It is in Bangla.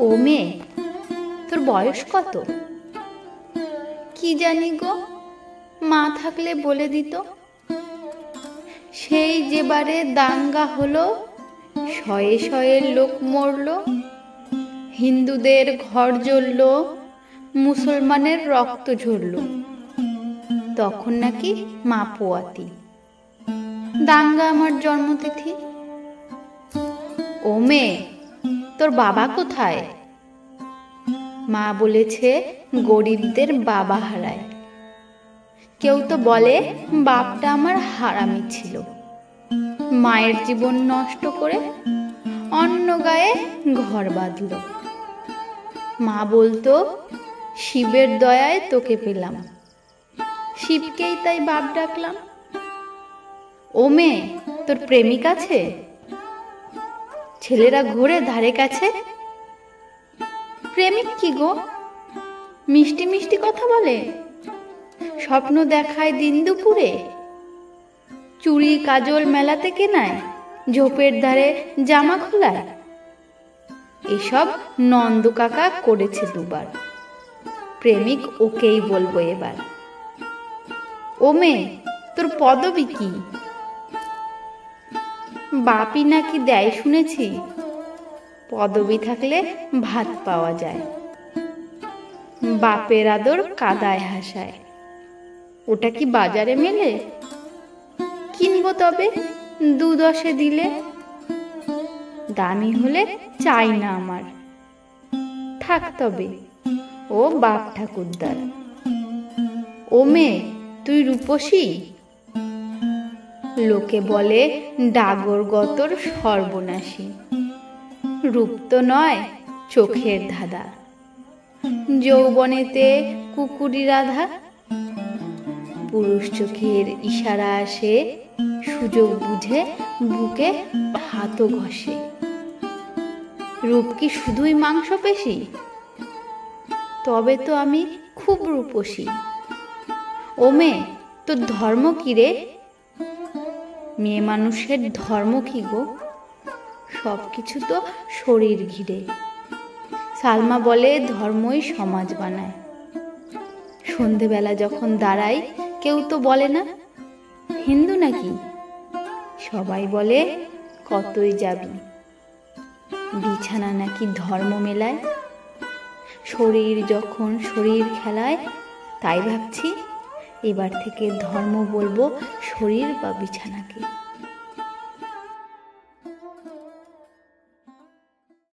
ও মেয়ে, তোর বয়স কত? কি জানি গো, মা থাকলে বলে দিত। সেই যেবারে দাঙ্গা হলো, শয়ে শয়ে লোক মরল, হিন্দুদের ঘর জ্বলল, মুসলমানের রক্ত ঝরল, তখন নাকি মা পোয়াতি। দাঙ্গা আমার জন্মতিথি। ও মেয়ে, তোর বাবা কোথায়? মা বলেছে গরিবদের বাবা হারায়। কেউ তো বলে বাপটা আমার হারামি ছিল, মায়ের জীবন নষ্ট করে অন্য গায়ে ঘর বাঁধল। মা বলতো শিবের দয়ায় তোকে পেলাম, শিবকেই তাই বাপ ডাকলাম। ও মেয়ে, তোর প্রেমিক আছে? ছেলেরা ঘোরে ধারে কাছে। প্রেমিক কি গো, মিষ্টি মিষ্টি কথা বলে, স্বপ্ন দেখায় দিন দুপুরে, চুড়ি কাজল মেলাতে কেনায়, ঝোপের ধারে জামা খোলায়। এসব নন্দ কাকা করেছে দুবার, প্রেমিক ওকেই বলবো এবার। ও মেয়ে, তোর পদবী কি? বাপি নাকি দেয় শুনেছি, পদবী থাকলে ভাত পাওয়া যায়। বাপের আদর কাদায় হাসায়, ওটা কি বাজারে মেলে? কিনবো তবে 2-10 দিলে। দামি হলে চাই না আমার, থাক তবে ও বাপ ঠাকুরদার। ও মেয়ে, তুই রূপসী? লোকে বলে ডাগর গতর সর্বনাশী, রূপ তো নয় চোখের ধাঁধা, যৌবনেতে কুকুরি রাধা। পুরুষ চোখের ইশারা আসে, সুযোগ বুঝে বুকে হাতও ঘষে। রূপ কি শুধুই মাংসপেশি? তবে তো আমি খুব রূপসী। ও মেয়ে, তোর ধর্ম কি রে? মেয়ে মানুষের ধর্ম কি গো, সবকিছু তো শরীর ঘিরে। সালমা বলে ধর্মই সমাজ বানায়। সন্ধেবেলা যখন দাঁড়াই, কেউ তো বলে না হিন্দু নাকি, সবাই বলে কতই যাবি। বিছানা নাকি ধর্ম মেলায়, শরীর যখন শরীর খেলায়, তাই ভাবছি এবার থেকে ধর্ম বলবো শরীর বা বিছানাকে।